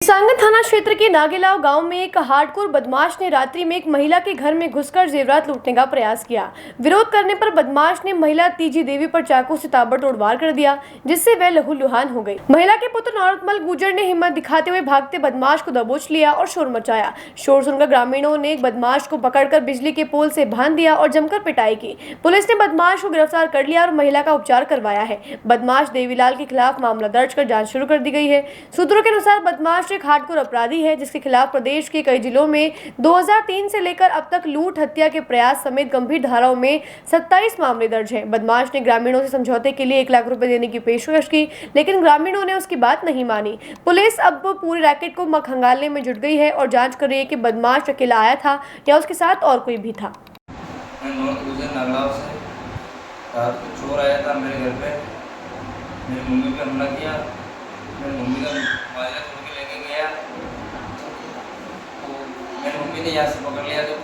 सांगन थाना क्षेत्र के नागेलाव गांव में एक हार्डकोर बदमाश ने रात्रि में एक महिला के घर में घुसकर जेवरात लूटने का प्रयास किया। विरोध करने पर बदमाश ने महिला तीजी देवी पर चाकू से ताबड़तोड़ वार कर दिया, जिससे वह लहूलुहान हो गई। महिला के पुत्र नौरतमल गुजर ने हिम्मत दिखाते हुए भागते बदमाश को दबोच लिया और शोर मचाया। शोर सुनकर ग्रामीणों ने बदमाश को पकड़कर बिजली के पोल से बांध दिया और जमकर पिटाई की। पुलिस ने बदमाश को गिरफ्तार कर लिया और महिला का उपचार करवाया है। बदमाश देवीलाल के खिलाफ मामला दर्ज कर जाँच शुरू कर दी गई है। सूत्रों के अनुसार बदमाश एक हार्डकोर अपराधी है, जिसके खिलाफ प्रदेश के कई जिलों में 2003 से लेकर अब तक लूट, हत्या के प्रयास समेत गंभीर धाराओं में 27 मामले दर्ज हैं। बदमाश ने ग्रामीणों से समझौते के लिए 1 लाख रुपए देने की पेशकश की, लेकिन ग्रामीणों ने उसकी बात नहीं मानी। पुलिस अब पूरे रैकेट को खंगालने में जुट गई है और जांच कर रही है कि बदमाश अकेला आया था या उसके साथ और कोई भी था। चोर आया था मेरे घर पे, मेरी मम्मी पे हमला किया। मेरी मम्मी का मोबाइल तोड़ के लेके गया, तो मेरी मम्मी ने यहाँ से पकड़ लिया। तो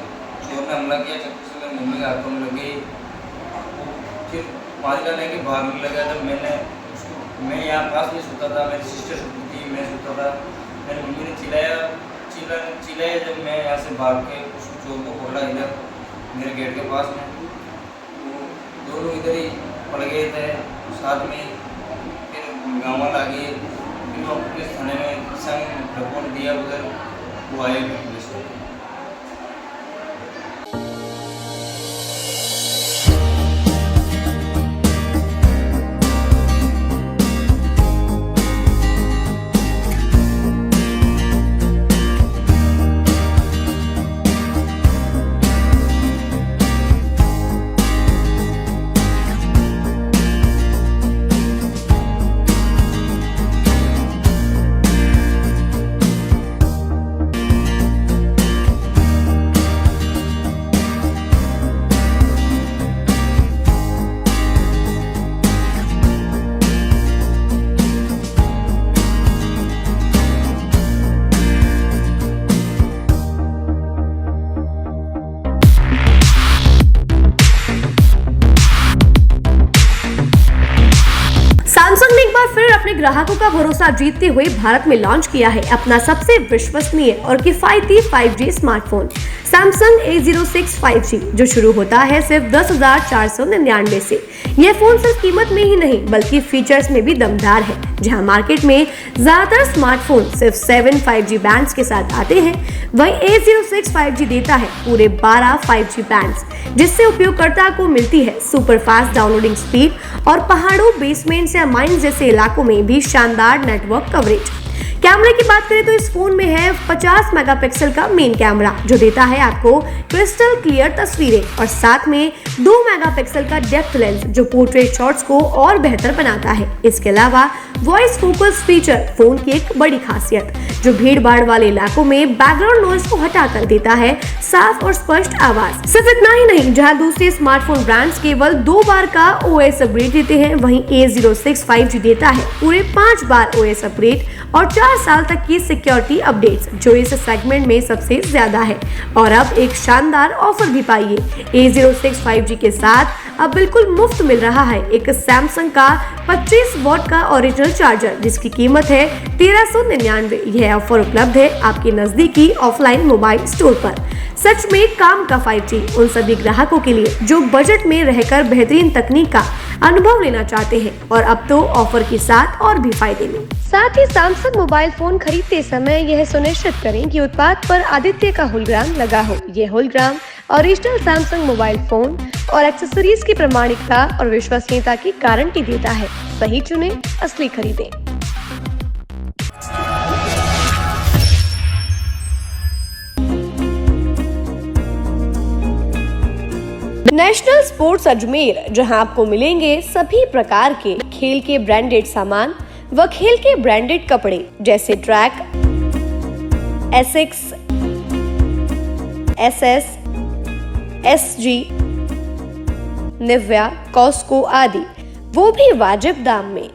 चोर ने हमला किया, चाकू से मेरी मम्मी के हाथों में लग गई। फिर मोबाइल लेके भागने लगा। जब मैं यहाँ पास में सोता था, मेरी सिस्टर सोती थी, मैं सोता था। मेरी मम्मी ने चिल्लाया जब मैं यहाँ से भाग के उस चोर को पकड़ा इधर मेरे गेट के पास में। दोनों इधर ही पड़ गए थे साथ में। फिर गाँव वाला आ गए, फिर वो पुलिस थाने में संग रिपोर्ट दिया। उधर वो आए पुलिस को। सैमसंग ने एक बार फिर अपने ग्राहकों का भरोसा जीतते हुए भारत में लॉन्च किया है अपना सबसे विश्वसनीय और किफायती 5G smartphone Samsung A06 5G, जो शुरू होता है सिर्फ 10,499 से। यह फोन सिर्फ कीमत में ही नहीं बल्कि फीचर्स में भी दमदार है। जहां मार्केट में ज्यादातर स्मार्टफोन सिर्फ 7 5G बैंड्स के साथ आते हैं, वहीं A06 5G देता है पूरे 12 5G बैंड्स, जिससे उपयोगकर्ता को मिलती है सुपर फास्ट डाउनलोडिंग स्पीड और पहाड़ों, बेसमेंट या माइंस जैसे इलाकों में भी शानदार नेटवर्क कवरेज। कैमरे की बात करें तो इस फोन में है 50 मेगापिक्सल का मेन कैमरा, जो देता है आपको क्रिस्टल क्लियर तस्वीरें, और साथ में 2 मेगापिक्सल का डेप्थ लेंस, जो पोर्ट्रेट शॉट्स को और बेहतर बनाता है। इसके अलावा वॉइस फोकस फीचर फोन की एक बड़ी खासियत, जो भीड़ भाड़ वाले इलाकों में बैकग्राउंड नॉइज को हटाकर देता है साफ और स्पष्ट आवाज। सिर्फ इतना ही नहीं, जहां दूसरे स्मार्टफोन ब्रांड्स केवल 2 बार का OS अपग्रेड देते हैं, वहीं A06 5G देता है पूरे 5 बार OS अपग्रेड और 4 साल तक की सिक्योरिटी अपडेट्स, जो इस सेगमेंट में सबसे ज्यादा है। और अब एक शानदार ऑफर भी पाइए। A06 5G के साथ अब बिल्कुल मुफ्त मिल रहा है एक सैमसंग का 25 वॉट का ओरिजिनल चार्जर, जिसकी कीमत है 1399। यह ऑफर उपलब्ध है आपके नजदीकी ऑफलाइन मोबाइल स्टोर पर। सच में काम का 5G उन सभी ग्राहकों के लिए जो बजट में रहकर बेहतरीन तकनीक का अनुभव लेना चाहते हैं, और अब तो ऑफर के साथ और भी फायदे में। साथ ही सैमसंग मोबाइल फोन खरीदते समय यह सुनिश्चित करें कि उत्पाद पर आदित्य का होलोग्राम लगा हो। यह hologram original Samsung mobile phone और एक्सेसरीज की प्रामाणिकता और विश्वसनीयता की गारंटी देता है। सही चुनें, असली खरीदें। नेशनल स्पोर्ट्स अजमेर, जहां आपको मिलेंगे सभी प्रकार के खेल के ब्रांडेड सामान व खेल के ब्रांडेड कपड़े, जैसे track, Asics, SS, SG, Nivia, Cosco आदि, वो भी वाजिब दाम में।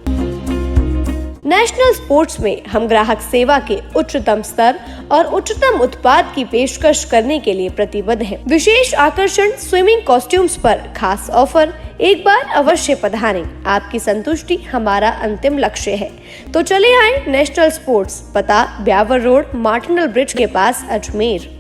नेशनल स्पोर्ट्स में हम ग्राहक सेवा के उच्चतम स्तर और उच्चतम उत्पाद की पेशकश करने के लिए प्रतिबद्ध हैं। विशेष आकर्षण स्विमिंग कॉस्ट्यूम्स पर खास ऑफर, एक बार अवश्य पधारें। आपकी संतुष्टि हमारा अंतिम लक्ष्य है। तो चले आए नेशनल स्पोर्ट्स, पता ब्यावर रोड, मार्टिनल ब्रिज के पास, अजमेर।